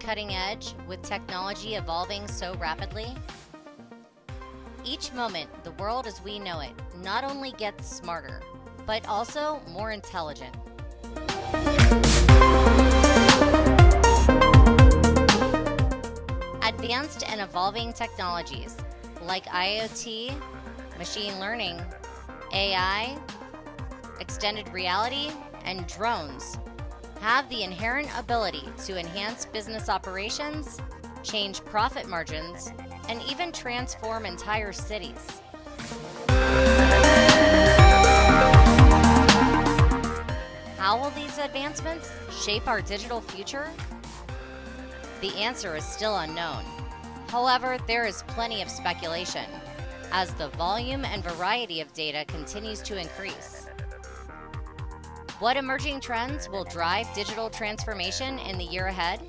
cutting edge with technology evolving so rapidly? Each moment, the world as we know it not only gets smarter, but also more intelligent. Advanced and evolving technologies like IoT, machine learning, AI, extended reality, and drones have the inherent ability to enhance business operations, change profit margins, and even transform entire cities. How will these advancements shape our digital future? The answer is still unknown. However, there is plenty of speculation as the volume and variety of data continues to increase. What emerging trends will drive digital transformation in the year ahead?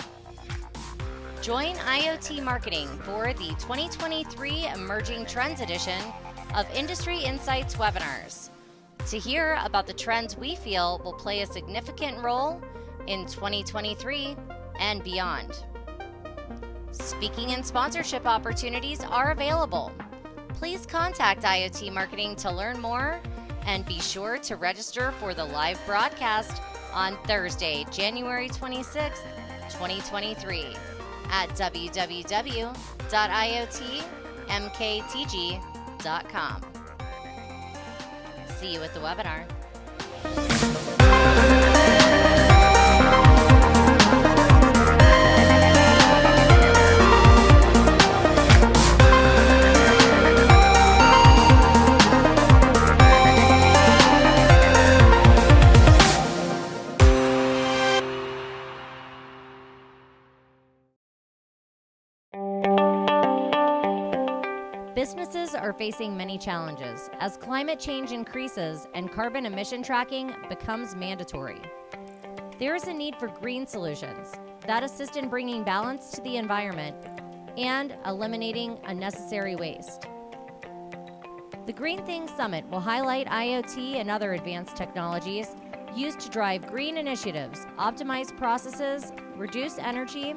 Join IoT Marketing for the 2023 Emerging Trends edition of Industry Insights webinars to hear about the trends we feel will play a significant role in 2023 and beyond. Speaking and sponsorship opportunities are available. Please contact IoT Marketing to learn more and be sure to register for the live broadcast on Thursday, January 26th, 2023 at www.iotmktg.com. See you at the webinar. Businesses are facing many challenges as climate change increases and carbon emission tracking becomes mandatory. There is a need for green solutions that assist in bringing balance to the environment and eliminating unnecessary waste. The Green Things Summit will highlight IoT and other advanced technologies used to drive green initiatives, optimize processes, reduce energy,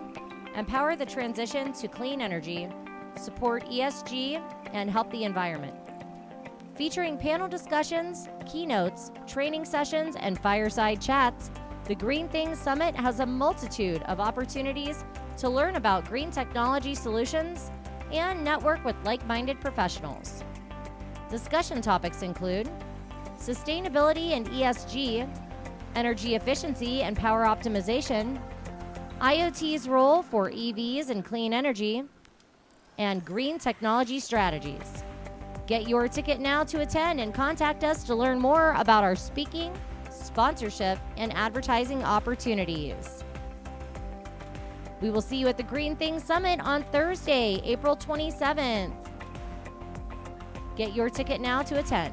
empower the transition to clean energy, support ESG, and help the environment. Featuring panel discussions, keynotes, training sessions, and fireside chats, the Green Things Summit has a multitude of opportunities to learn about green technology solutions and network with like-minded professionals. Discussion topics include sustainability and ESG, energy efficiency and power optimization, IoT's role for EVs and clean energy, and green technology strategies. Get your ticket now to attend and contact us to learn more about our speaking, sponsorship, and advertising opportunities. We will see you at the Green Things Summit on Thursday, April 27th. Get your ticket now to attend.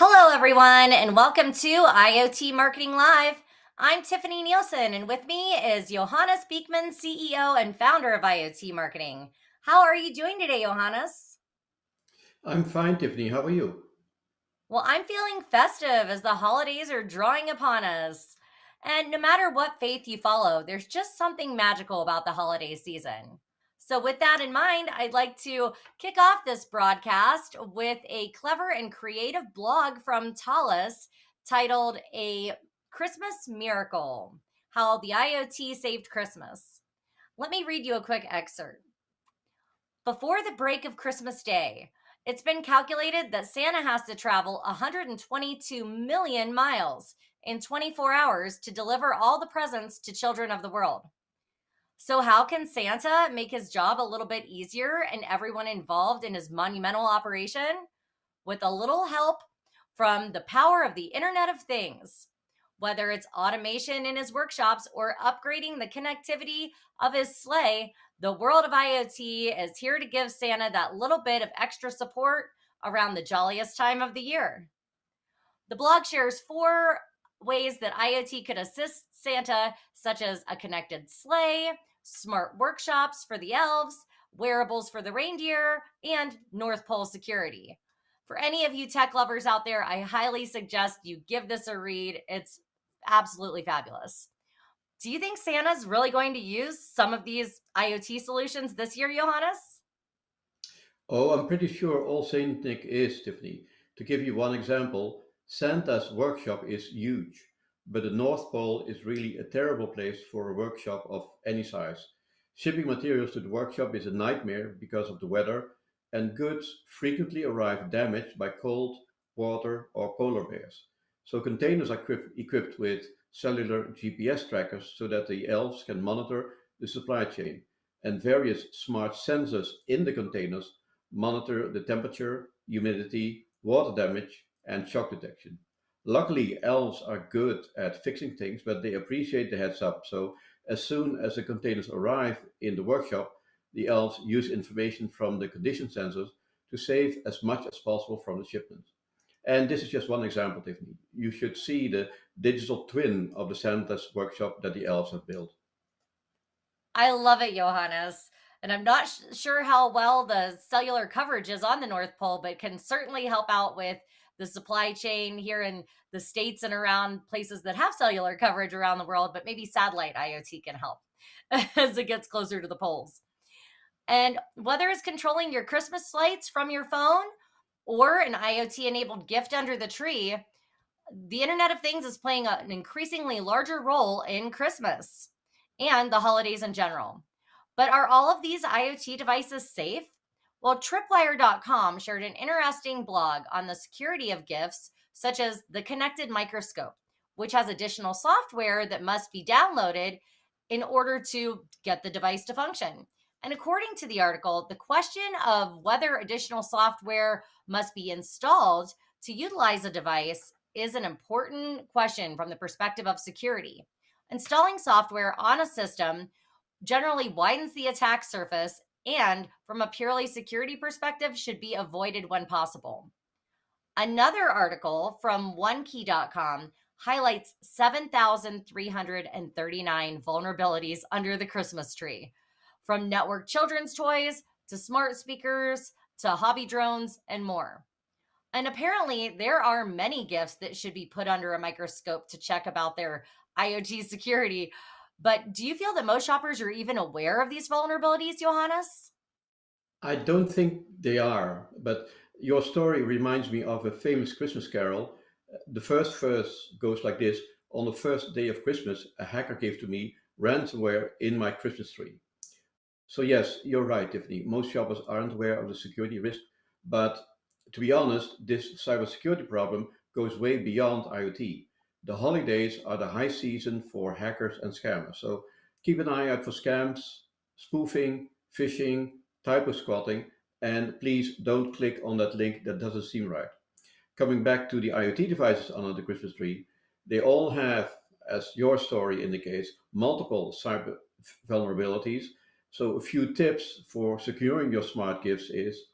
Hello, everyone, and welcome to IoT Marketing Live. I'm Tiffani Neilson, and with me is Johannes Beekman, CEO and founder of IoT Marketing. How are you doing today, Johannes? I'm fine, Tiffany. How are you? Well, I'm feeling festive as the holidays are drawing upon us. And no matter what faith you follow, there's just something magical about the holiday season. So, with that in mind, I'd like to kick off this broadcast with a clever and creative blog from Talus titled A Christmas Miracle: How the IoT Saved Christmas. Let me read you a quick excerpt. Before the break of Christmas Day, it's been calculated that Santa has to travel 122 million miles in 24 hours to deliver all the presents to children of the world. So, how can Santa make his job a little bit easier and everyone involved in his monumental operation? With a little help from the power of the Internet of Things. Whether it's automation in his workshops or upgrading the connectivity of his sleigh, the world of IoT is here to give Santa that little bit of extra support around the jolliest time of the year. The blog shares 4 ways that IoT could assist Santa, such as a connected sleigh, smart workshops for the elves, wearables for the reindeer, and North Pole security. For any of you tech lovers out there, I highly suggest you give this a read. It's absolutely fabulous. Do you think Santa's really going to use some of these IoT solutions this year, Johannes? Oh, I'm pretty sure all Saint Nick is, Tiffany. To give you one example, Santa's workshop is huge, but the North Pole is really a terrible place for a workshop of any size. Shipping materials to the workshop is a nightmare because of the weather, and goods frequently arrive damaged by cold, water, or polar bears. So containers are equipped with cellular GPS trackers so that the elves can monitor the supply chain, and various smart sensors in the containers monitor the temperature, humidity, water damage, and shock detection. Luckily, elves are good at fixing things, but they appreciate the heads up. So, as soon as the containers arrive in the workshop, the elves use information from the condition sensors to save as much as possible from the shipment. And this is just one example, Tiffany. You should see the digital twin of the Santa's workshop that the elves have built. I love it, Johannes. And I'm not sure how well the cellular coverage is on the North Pole, but can certainly help out with the supply chain here in the States and around places that have cellular coverage around the world. But maybe satellite IoT can help as it gets closer to the poles. And whether it's controlling your Christmas lights from your phone or an IoT enabled gift under the tree, the Internet of Things is playing an increasingly larger role in Christmas and the holidays in general. But are all of these IoT devices safe? Well, Tripwire.com shared an interesting blog on the security of gifts, such as the connected microscope, which has additional software that must be downloaded in order to get the device to function. And according to the article, the question of whether additional software must be installed to utilize a device is an important question from the perspective of security. Installing software on a system generally widens the attack surface and, from a purely security perspective, should be avoided when possible. Another article from onekey.com highlights 7,339 vulnerabilities under the Christmas tree, from network children's toys to smart speakers to hobby drones and more. And apparently, there are many gifts that should be put under a microscope to check about their IoT security. But do you feel that most shoppers are even aware of these vulnerabilities, Johannes? I don't think they are, but your story reminds me of a famous Christmas carol. The first verse goes like this: On the first day of Christmas, a hacker gave to me ransomware in my Christmas tree. So, yes, you're right, Tiffany. Most shoppers aren't aware of the security risk, but to be honest, this cybersecurity problem goes way beyond IoT. The holidays are the high season for hackers and scammers, so keep an eye out for scams, spoofing, phishing, typo squatting, and please don't click on that link that doesn't seem right. Coming back to the IoT devices under the Christmas tree, they all have, as your story indicates, multiple cyber vulnerabilities. So, a few tips for securing your smart gifts is: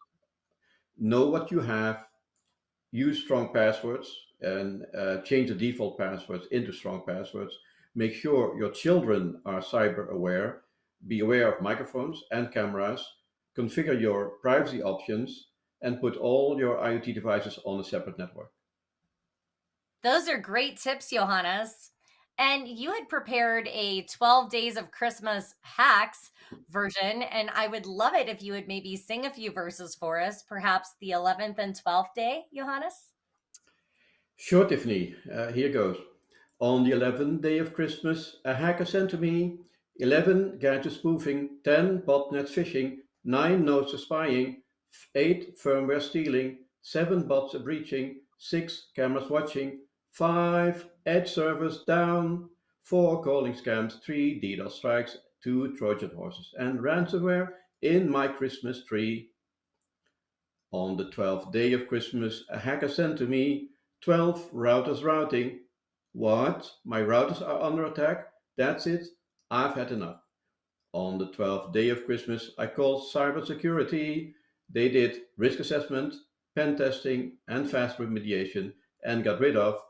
know what you have, use strong passwords, and change the default passwords into strong passwords. Make sure your children are cyber aware. Be aware of microphones and cameras. Configure your privacy options and put all your IoT devices on a separate network. Those are great tips, Johannes. And you had prepared a 12 Days of Christmas hacks version, and I would love it if you would maybe sing a few verses for us, perhaps the 11th and 12th day, Johannes. Sure, Tiffany. Here goes. On the 11th day of Christmas, a hacker sent to me 11 gadgets spoofing, 10 botnets phishing, 9 notes spying, 8 firmware stealing, 7 bots breaching, 6 cameras watching, 5 edge servers down, 4 calling scams, 3 DDoS strikes, 2 Trojan horses, and ransomware in my Christmas tree. On the 12th day of Christmas, a hacker sent to me 12 routers routing. What? My routers are under attack? That's it. I've had enough. On the 12th day of Christmas, I called cybersecurity. They did risk assessment, pen testing, and fast remediation and got rid of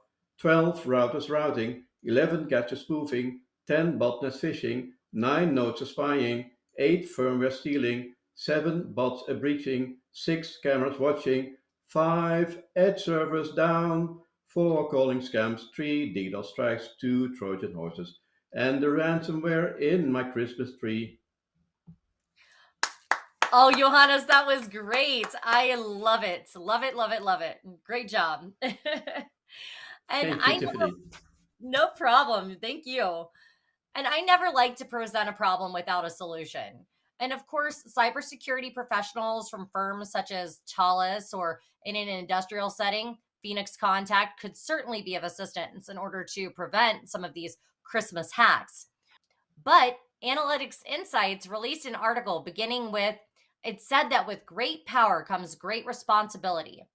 12 routers routing, 11 gadget spoofing, 10 botnet phishing, 9 nodes spying, 8 firmware stealing, 7 bots breaching, 6 cameras watching, 5 edge servers down, 4 calling scams, 3 DDoS strikes, 2 Trojan horses, and the ransomware in my Christmas tree. Oh, Johannes, that was great. I love it. Love it, love it, love it. Great job. And Thank you, I never, Tiffany. no problem. Thank you. And I never like to present a problem without a solution. And of course, cybersecurity professionals from firms such as Thales or in an industrial setting, Phoenix Contact could certainly be of assistance in order to prevent some of these Christmas hacks. But Analytics Insights released an article beginning with it said that with great power comes great responsibility.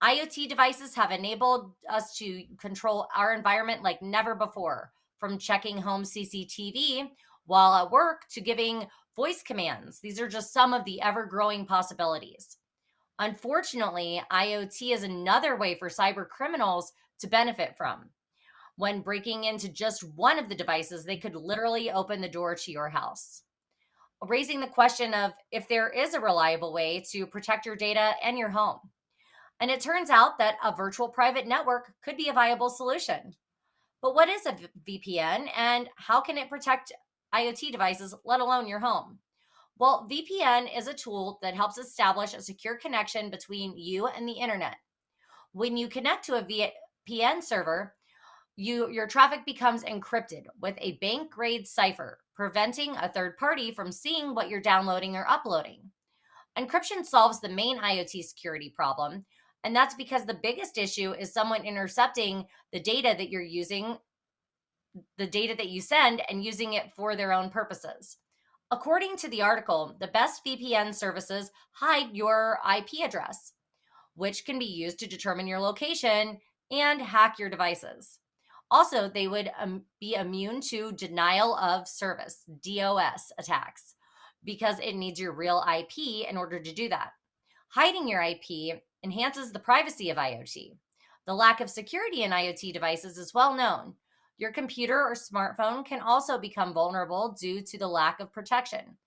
IoT devices have enabled us to control our environment like never before, from checking home CCTV while at work to giving voice commands. These are just some of the ever growing possibilities. Unfortunately, IoT is another way for cyber criminals to benefit from. When breaking into just one of the devices, they could literally open the door to your house, raising the question of if there is a reliable way to protect your data and your home. And it turns out that a virtual private network could be a viable solution. But what is a VPN and how can it protect IoT devices, let alone your home? Well, VPN is a tool that helps establish a secure connection between you and the internet. When you connect to a VPN server, your traffic becomes encrypted with a bank grade cipher, preventing a third party from seeing what you're downloading or uploading. Encryption solves the main IoT security problem, and that's because the biggest issue is someone intercepting the data that you're using, the data that you send, and using it for their own purposes. According to the article, the best VPN services hide your IP address, which can be used to determine your location and hack your devices. Also, they would be immune to denial of service, DOS attacks, because it needs your real IP in order to do that. Hiding your IP enhances the privacy of IoT. The lack of security in IoT devices is well known. Your computer or smartphone can also become vulnerable due to the lack of protection.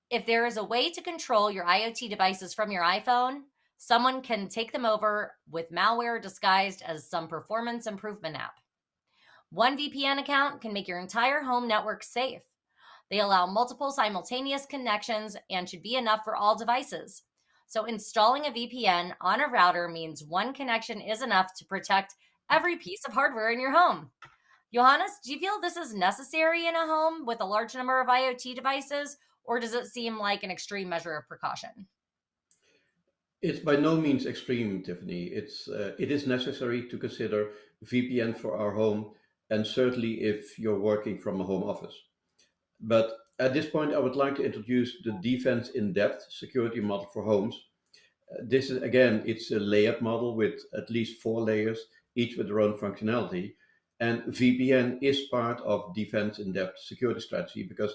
If there is a way to control your IoT devices from your iPhone, someone can take them over with malware disguised as some performance improvement app. One VPN account can make your entire home network safe. They allow multiple simultaneous connections and should be enough for all devices. So, installing a VPN on a router means one connection is enough to protect every piece of hardware in your home. Johannes, do you feel this is necessary in a home with a large number of IoT devices, or does it seem like an extreme measure of precaution? It's by no means extreme, Tiffany. It is necessary to consider VPN for our home, and certainly if you're working from a home office. But at this point, I would like to introduce the defense in depth security model for homes. This is again, it's a layered model with at least 4 layers, each with their own functionality. And VPN is part of defense in depth security strategy because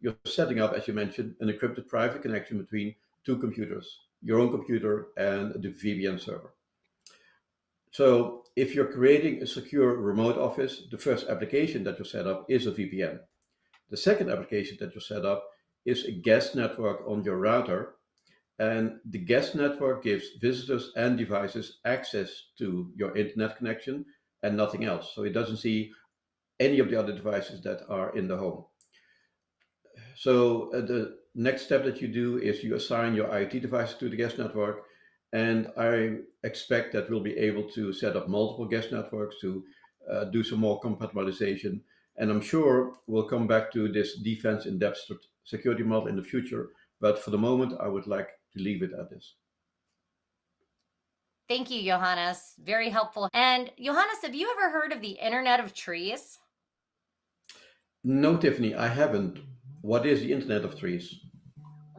you're setting up, as you mentioned, an encrypted private connection between two computers, your own computer and the VPN server. So If you're creating a secure remote office, the first application that you set up is a VPN. The second application that you set up is a guest network on your router, and the guest network gives visitors and devices access to your internet connection and nothing else. So it doesn't see any of the other devices that are in the home. So the next step that you do is you assign your IoT devices to the guest network, and I expect that we'll be able to set up multiple guest networks to do some more compatibilization. And I'm sure we'll come back to this defense in depth security model in the future. But for the moment, I would like to leave it at this. Thank you, Johannes. Very helpful. And Johannes, have you ever heard of the Internet of Trees? No, Tiffany, I haven't. What is the Internet of Trees?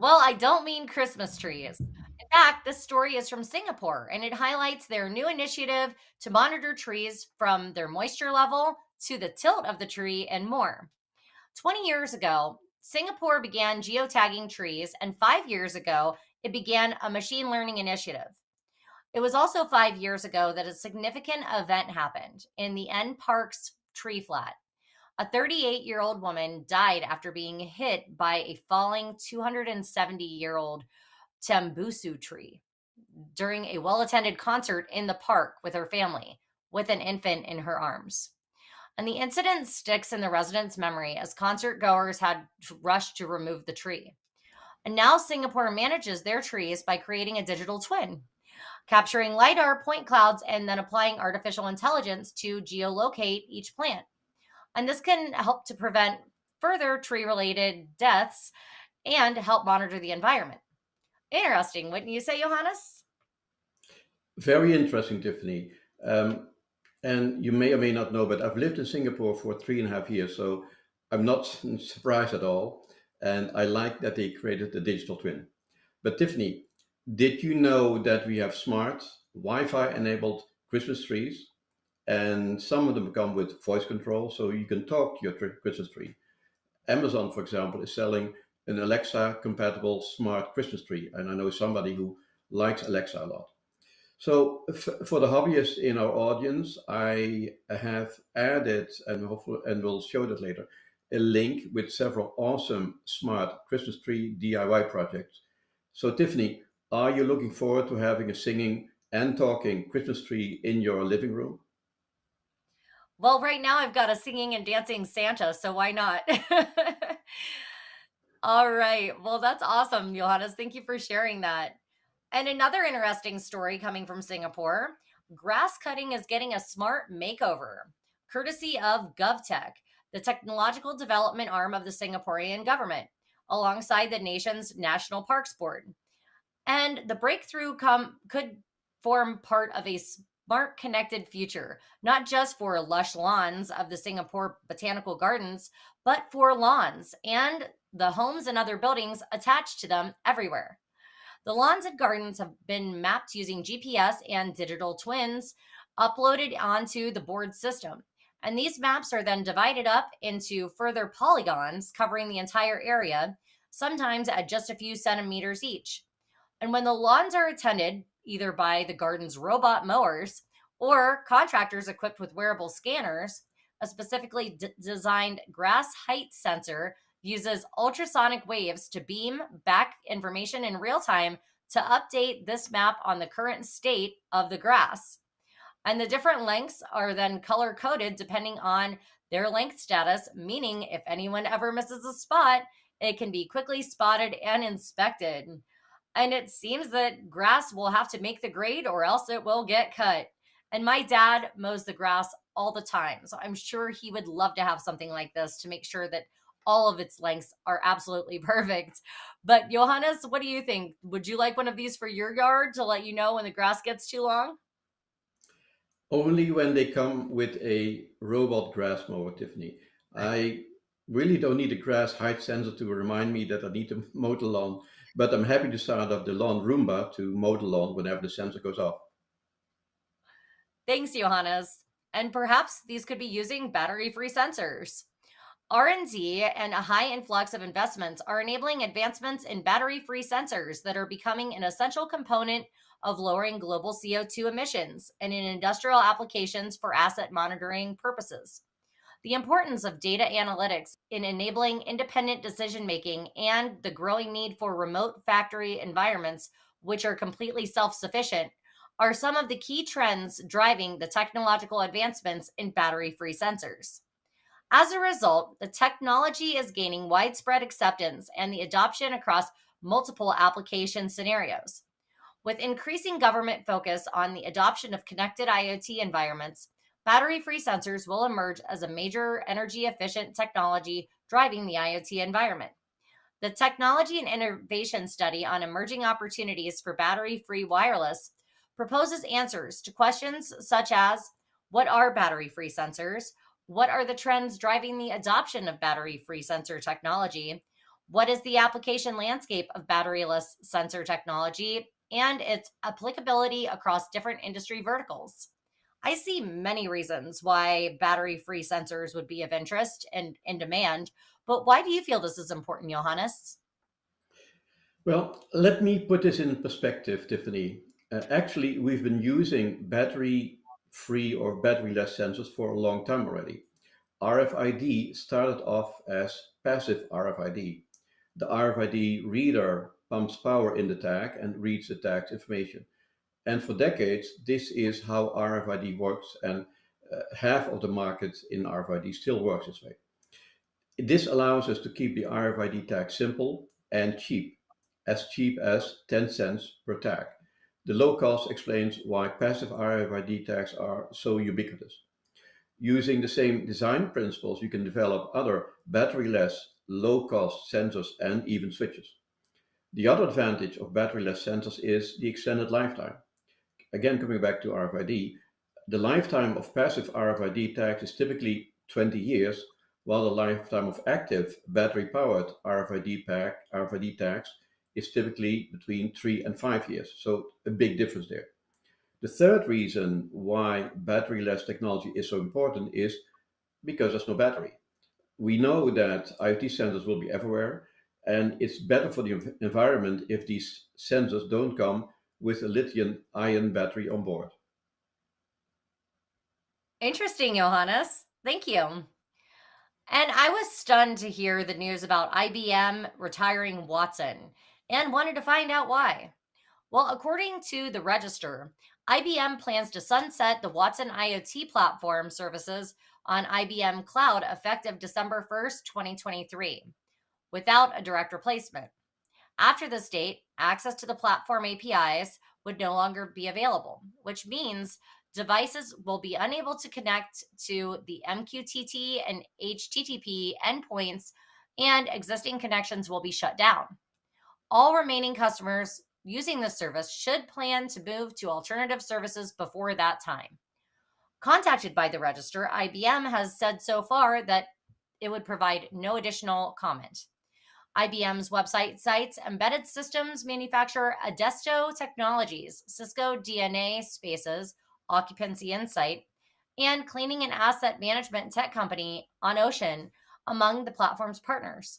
Well, I don't mean Christmas trees. In fact, this story is from Singapore and it highlights their new initiative to monitor trees from their moisture level to the tilt of the tree and more. 20 years ago, Singapore began geotagging trees, and 5 years ago, it began a machine learning initiative. It was also 5 years ago that a significant event happened in the N Park's tree flat. A 38-year-old woman died after being hit by a falling 270-year-old Tembusu tree during a well attended concert in the park with her family, with an infant in her arms. And the incident sticks in the residents' memory as concert goers had to rush to remove the tree. And now Singapore manages their trees by creating a digital twin, capturing LiDAR point clouds and then applying artificial intelligence to geolocate each plant. And this can help to prevent further tree related deaths and help monitor the environment. Interesting, wouldn't you say, Johannes? Very interesting, Tiffany. Um, and you may or may not know, but I've lived in Singapore for 3.5 years, so I'm not surprised at all. And I like that they created the digital twin. But Tiffany, did you know that we have smart Wi-Fi enabled Christmas trees? And some of them come with voice control, so you can talk to your Christmas tree. Amazon, for example, is selling an Alexa compatible smart Christmas tree. And I know somebody who likes Alexa a lot. So, for the hobbyists in our audience, I have added, and hopefully, and we'll show that later, a link with several awesome smart Christmas tree DIY projects. So, Tiffany, are you looking forward to having a singing and talking Christmas tree in your living room? Well, right now I've got a singing and dancing Santa, so why not? All right. Well, that's awesome, Johannes. Thank you for sharing that. And another interesting story coming from Singapore, grass cutting is getting a smart makeover, courtesy of GovTech, the technological development arm of the Singaporean government, alongside the nation's National Parks Board. And the breakthrough could form part of a smart connected future, not just for lush lawns of the Singapore Botanical Gardens, but for lawns and the homes and other buildings attached to them everywhere. The lawns and gardens have been mapped using GPS and digital twins uploaded onto the board system. And these maps are then divided up into further polygons covering the entire area, sometimes at just a few centimeters each. And when the lawns are attended, either by the garden's robot mowers or contractors equipped with wearable scanners, a specifically designed grass height sensor uses ultrasonic waves to beam back information in real time to update this map on the current state of the grass. And the different lengths are then color coded depending on their length status, meaning if anyone ever misses a spot, it can be quickly spotted and inspected. And it seems that grass will have to make the grade or else it will get cut. And my dad mows the grass all the time. So I'm sure he would love to have something like this to make sure that all of its lengths are absolutely perfect. But Johannes, what do you think? Would you like one of these for your yard to let you know when the grass gets too long? Only when they come with a robot grass mower, Tiffany. I really don't need a grass height sensor to remind me that I need to mow the lawn, but I'm happy to start up the lawn Roomba to mow the lawn whenever the sensor goes off. Thanks, Johannes. And perhaps these could be using battery-free sensors. R&D and a high influx of investments are enabling advancements in battery-free sensors that are becoming an essential component of lowering global CO2 emissions and in industrial applications for asset monitoring purposes. The importance of data analytics in enabling independent decision making and the growing need for remote factory environments, which are completely self sufficient, are some of the key trends driving the technological advancements in battery free sensors. As a result, the technology is gaining widespread acceptance and the adoption across multiple application scenarios. With increasing government focus on the adoption of connected IoT environments, battery free sensors will emerge as a major energy efficient technology driving the IoT environment. The Technology and Innovation Study on Emerging Opportunities for Battery Free Wireless proposes answers to questions such as: what are battery free sensors? What are the trends driving the adoption of battery free sensor technology? What is the application landscape of batteryless sensor technology and its applicability across different industry verticals? I see many reasons why battery free sensors would be of interest and in demand, but why do you feel this is important, Johannes? Well, let me put this in perspective, Tiffany. Actually, we've been using battery free or battery less sensors for a long time already. RFID started off as passive RFID. The RFID reader pumps power in the tag and reads the tag's information. And for decades, this is how RFID works, and half of the market in RFID still works this way. This allows us to keep the RFID tag simple and cheap as 10 cents per tag. The low cost explains why passive RFID tags are so ubiquitous. Using the same design principles, you can develop other battery-less, low-cost sensors and even switches. The other advantage of battery-less sensors is the extended lifetime. Again, coming back to RFID, the lifetime of passive RFID tags is typically 20 years, while the lifetime of active battery-powered RFID tags is typically between 3 and 5 years. So a big difference there. The third reason why battery-less technology is so important is because there's no battery. We know that IoT sensors will be everywhere, and it's better for the environment if these sensors don't come with a lithium ion battery on board. Interesting, Johannes. Thank you. And I was stunned to hear the news about IBM retiring Watson and wanted to find out why. Well, according to the Register, IBM plans to sunset the Watson IoT platform services on IBM Cloud effective December 1st, 2023, without a direct replacement. After this date, access to the platform APIs would no longer be available, which means devices will be unable to connect to the MQTT and HTTP endpoints, and existing connections will be shut down. All remaining customers using this service should plan to move to alternative services before that time. Contacted by the Register, IBM has said so far that it would provide no additional comment. IBM's website cites embedded systems manufacturer Adesto Technologies, Cisco DNA Spaces, Occupancy Insight, and cleaning and asset management tech company OnOcean among the platform's partners.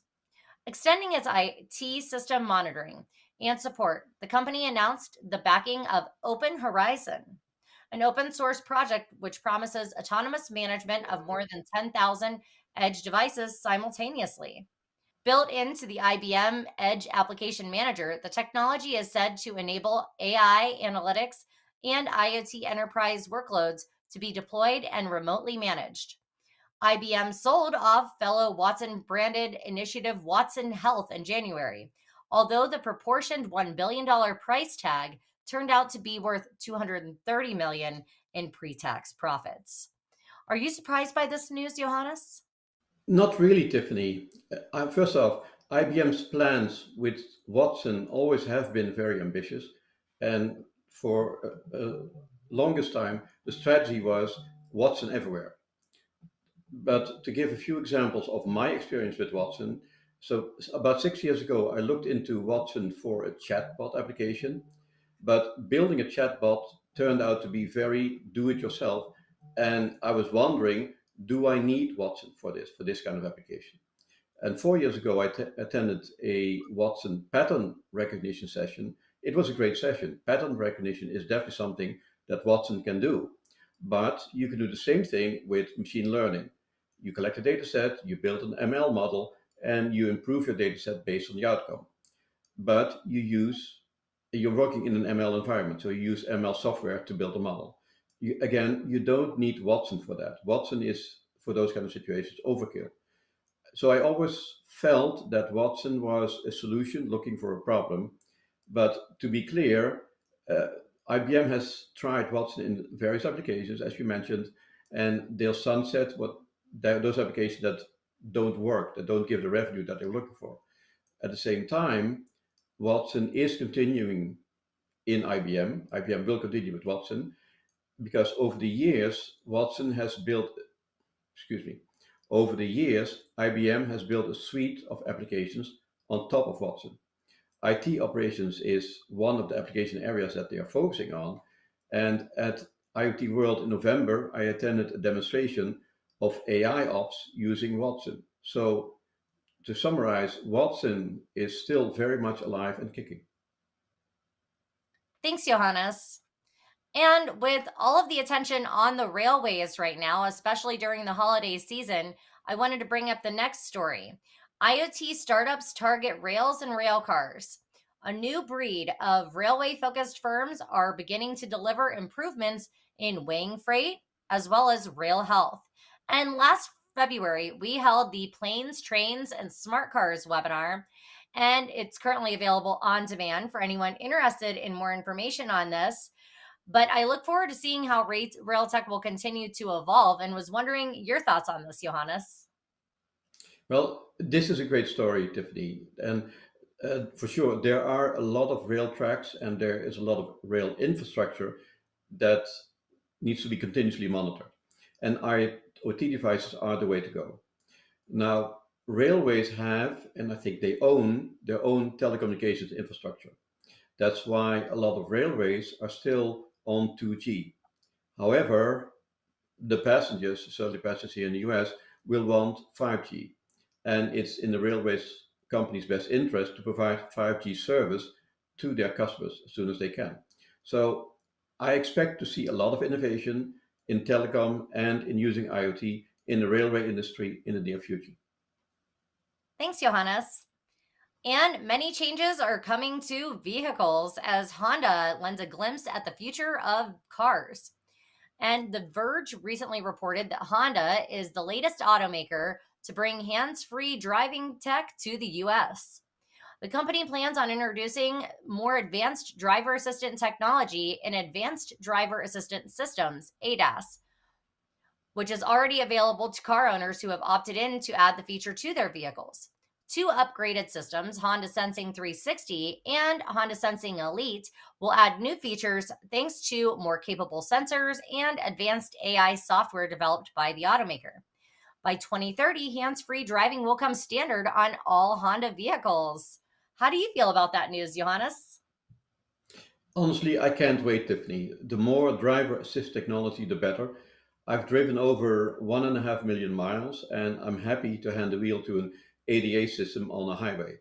Extending its IT system monitoring and support, the company announced the backing of Open Horizon, an open source project which promises autonomous management of more than 10,000 edge devices simultaneously. Built into the IBM Edge Application Manager, the technology is said to enable AI analytics and IoT enterprise workloads to be deployed and remotely managed. IBM sold off fellow Watson branded initiative Watson Health in January, although the proportioned $1 billion price tag turned out to be worth $230 million in pre-tax profits. Are you surprised by this news, Johannes? Not really, Tiffany. First off, IBM's plans with Watson always have been very ambitious, and for longest time, the strategy was Watson everywhere. But to give a few examples of my experience with Watson, so about 6 years ago, I looked into Watson for a chatbot application, but building a chatbot turned out to be very do-it-yourself, and I was wondering, do I need Watson for this kind of application? And 4 years ago, I attended a Watson pattern recognition session, It was a great session. Pattern recognition is definitely something that Watson can do. But you can do the same thing with machine learning. You collect a data set, you build an ML model, and you improve your data set based on the outcome. But you're working in an ML environment, so you use ML software to build a model. Again, you don't need Watson for that. Watson is, for those kind of situations, overkill. So I always felt that Watson was a solution looking for a problem. But to be clear, uh, IBM has tried Watson in various applications, as you mentioned, and they'll sunset those applications that don't work, that don't give the revenue that they're looking for. At the same time, Watson is continuing in IBM. IBM will continue with Watson because over the years, excuse me, over the years, IBM has built a suite of applications on top of Watson. IT operations is one of the application areas that they are focusing on. And at IoT World in November, I attended a demonstration of AI ops using Watson. So to summarize, Watson is still very much alive and kicking. Thanks, Johannes. And with all of the attention on the railways right now, especially during the holiday season, I wanted to bring up the next story. IoT startups target rails and rail cars. A new breed of railway focused firms are beginning to deliver improvements in weighing freight as well as rail health. And last February, we held the Planes, Trains, and Smart Cars webinar, and it's currently available on demand for anyone interested in more information on this. But I look forward to seeing how rail tech will continue to evolve and was wondering your thoughts on this, Johannes. Well, this is a great story, Tiffany. And for sure, there are a lot of rail tracks and there is a lot of rail infrastructure that needs to be continuously monitored. And IoT devices are the way to go. Now, railways have, and I think they own, their own telecommunications infrastructure. That's why a lot of railways are still on 2G. However, the passengers, certainly passengers here in the US, will want 5G. And it's in the railways company's best interest to provide 5G service to their customers as soon as they can. So I expect to see a lot of innovation in telecom and in using IoT in the railway industry in the near future. Thanks, Johannes. And many changes are coming to vehicles as Honda lends a glimpse at the future of cars. And The Verge recently reported that Honda is the latest automaker to bring hands free driving tech to the US. The company plans on introducing more advanced driver assistant technology in Advanced Driver Assistant Systems, ADAS, which is already available to car owners who have opted in to add the feature to their vehicles. Two upgraded systems, Honda Sensing 360 and Honda Sensing Elite, will add new features thanks to more capable sensors and advanced AI software developed by the automaker. By 2030, hands free driving will come standard on all Honda vehicles. How do you feel about that news, Johannes? Honestly, I can't wait, Tiffany. The more driver assist technology, the better. I've driven over 1.5 million miles and I'm happy to hand the wheel to an ADA system on a highway.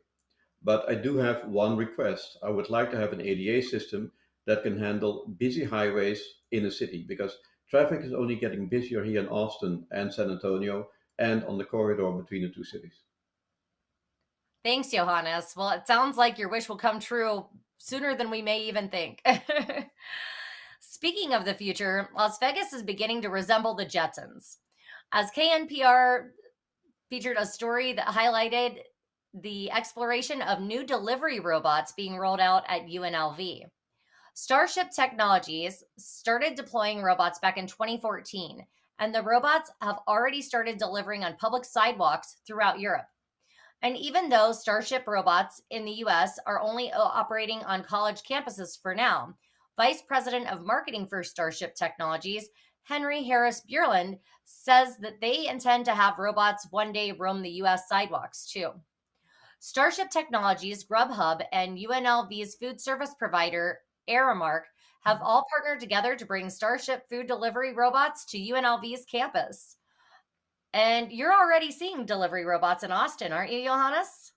But I do have one request. I would like to have an ADA system that can handle busy highways in a city because traffic is only getting busier here in Austin and San Antonio and on the corridor between the two cities. Thanks, Johannes. Well, it sounds like your wish will come true sooner than we may even think. Speaking of the future, Las Vegas is beginning to resemble the Jetsons. As KNPR featured a story that highlighted the exploration of new delivery robots being rolled out at UNLV. Starship Technologies started deploying robots back in 2014, and the robots have already started delivering on public sidewalks throughout Europe. And even though Starship robots in the US are only operating on college campuses for now, Vice President of Marketing for Starship Technologies, Henry Harris Bjurland, says that they intend to have robots one day roam the US sidewalks too. Starship Technologies, Grubhub, and UNLV's food service provider, Aramark, have all partnered together to bring Starship food delivery robots to UNLV's campus. And you're already seeing delivery robots in Austin, aren't you, Johannes?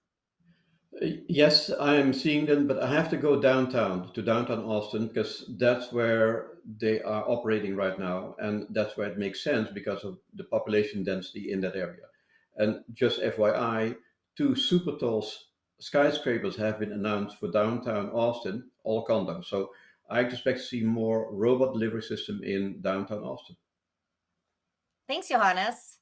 Yes, I am seeing them, but I have to go downtown to downtown Austin because that's where they are operating right now, and that's where it makes sense because of the population density in that area. And just FYI, two super tall skyscrapers have been announced for downtown Austin, all condos. So I expect to see more robot delivery system in downtown Austin. Thanks, Johannes.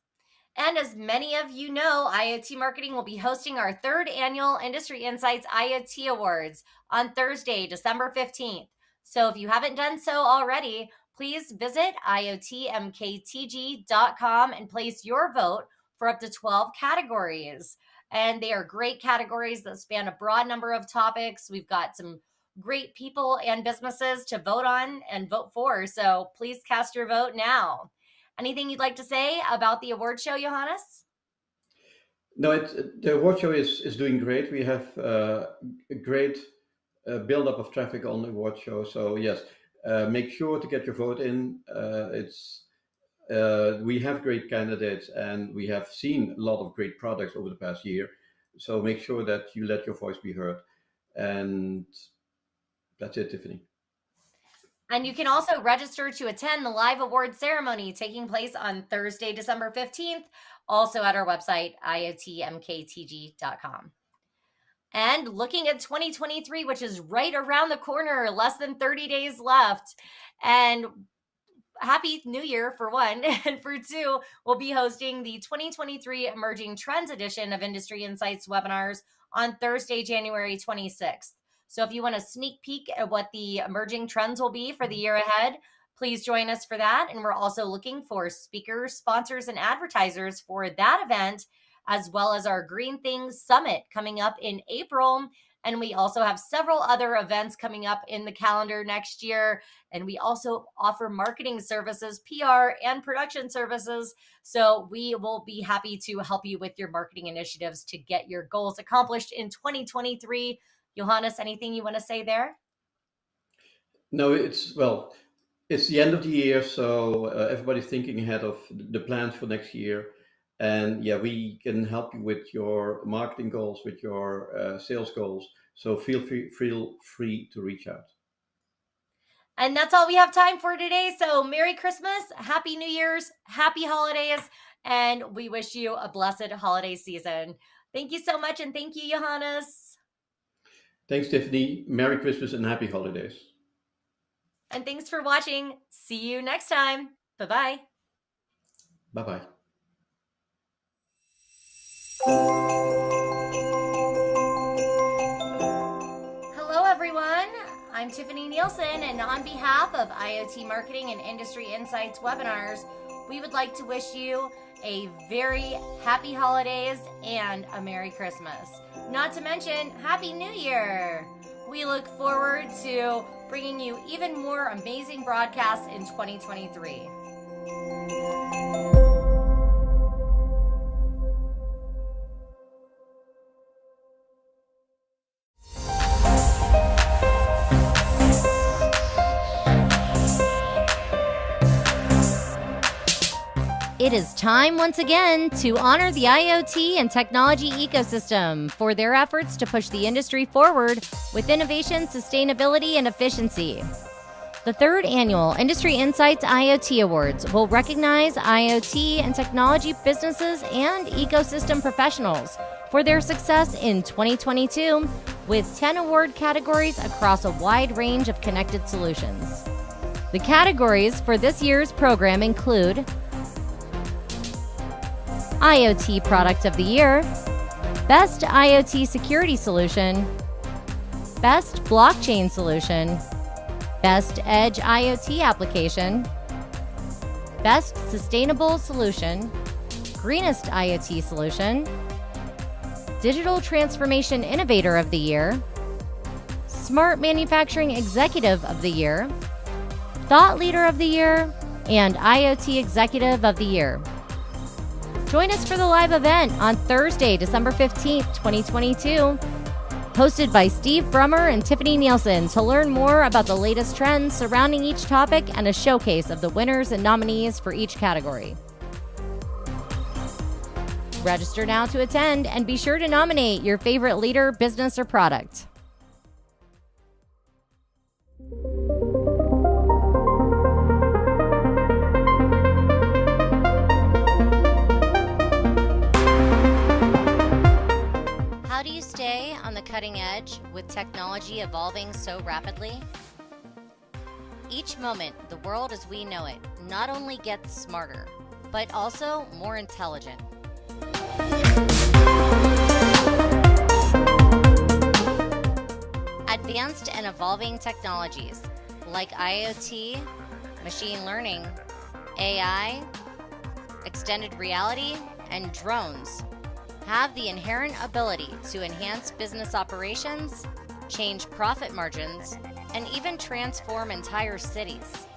And as many of you know, IoT Marketing will be hosting our third annual Industry Insights IoT Awards on Thursday, December 15th. So if you haven't done so already, please visit iotmktg.com and place your vote for up to 12 categories. And they are great categories that span a broad number of topics. We've got some great people and businesses to vote on and vote for. So please cast your vote now. Anything you'd like to say about the award show, Johannes? No, the award show is doing great. We have a great buildup of traffic on the award show. So yes, make sure to get your vote in. It's We have great candidates, and we have seen a lot of great products over the past year. So make sure that you let your voice be heard. And that's it, Tiffany. And you can also register to attend the live award ceremony taking place on Thursday, December 15th, also at our website, iotmktg.com. And looking at 2023, which is right around the corner, less than 30 days left. And Happy New Year for one. And for two, we'll be hosting the 2023 Emerging Trends edition of Industry Insights webinars on Thursday, January 26th. So if you want a sneak peek at what the emerging trends will be for the year ahead, please join us for that. And we're also looking for speakers, sponsors, and advertisers for that event, as well as our Green Things Summit coming up in April. And we also have several other events coming up in the calendar next year. And we also offer marketing services, PR, and production services. So we will be happy to help you with your marketing initiatives to get your goals accomplished in 2023. Johannes, anything you want to say there? No, it's the end of the year, so everybody's thinking ahead of the plans for next year. And yeah, we can help you with your marketing goals, with your sales goals. So feel free to reach out. And that's all we have time for today. So Merry Christmas, Happy New Year's, Happy Holidays, and we wish you a blessed holiday season. Thank you so much, and thank you, Johannes. Thanks, Tiffany. Merry Christmas and happy holidays. And thanks for watching. See you next time. Bye-bye. Bye-bye. Hello, everyone. I'm Tiffani Neilson, and on behalf of IoT Marketing and Industry Insights webinars, we would like to wish you a very happy holidays and a Merry Christmas. Not to mention, Happy New Year. We look forward to bringing you even more amazing broadcasts in 2023. It is time once again to honor the IoT and technology ecosystem for their efforts to push the industry forward with innovation, sustainability, and efficiency. The third annual Industry Insights IoT Awards will recognize IoT and technology businesses and ecosystem professionals for their success in 2022 with 10 award categories across a wide range of connected solutions. The categories for this year's program include IoT Product of the Year, Best IoT Security Solution, Best Blockchain Solution, Best Edge IoT Application, Best Sustainable Solution, Greenest IoT Solution, Digital Transformation Innovator of the Year, Smart Manufacturing Executive of the Year, Thought Leader of the Year, and IoT Executive of the Year. Join us for the live event on Thursday, December 15th, 2022, hosted by Steve Brummer and Tiffani Neilson to learn more about the latest trends surrounding each topic and a showcase of the winners and nominees for each category. Register now to attend and be sure to nominate your favorite leader, business, or product. How do you stay on the cutting edge with technology evolving so rapidly? Each moment, the world as we know it not only gets smarter, but also more intelligent. Advanced and evolving technologies like IoT, machine learning, AI, extended reality, and drones have the inherent ability to enhance business operations, change profit margins, and even transform entire cities.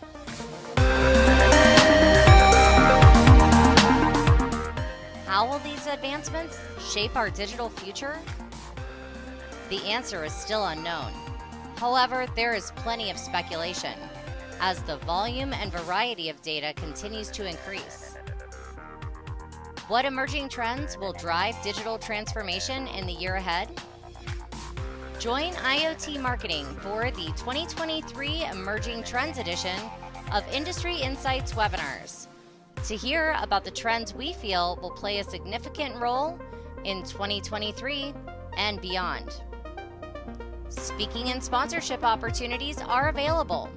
How will these advancements shape our digital future? The answer is still unknown. However, there is plenty of speculation as the volume and variety of data continues to increase. What emerging trends will drive digital transformation in the year ahead? Join IoT Marketing for the 2023 Emerging Trends edition of Industry Insights webinars to hear about the trends we feel will play a significant role in 2023 and beyond. Speaking and sponsorship opportunities are available.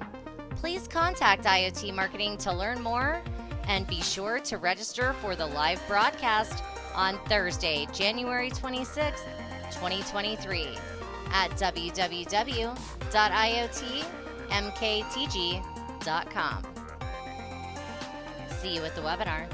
Please contact IoT Marketing to learn more and be sure to register for the live broadcast on Thursday, January 26th, 2023 at www.iotmktg.com. See you at the webinar.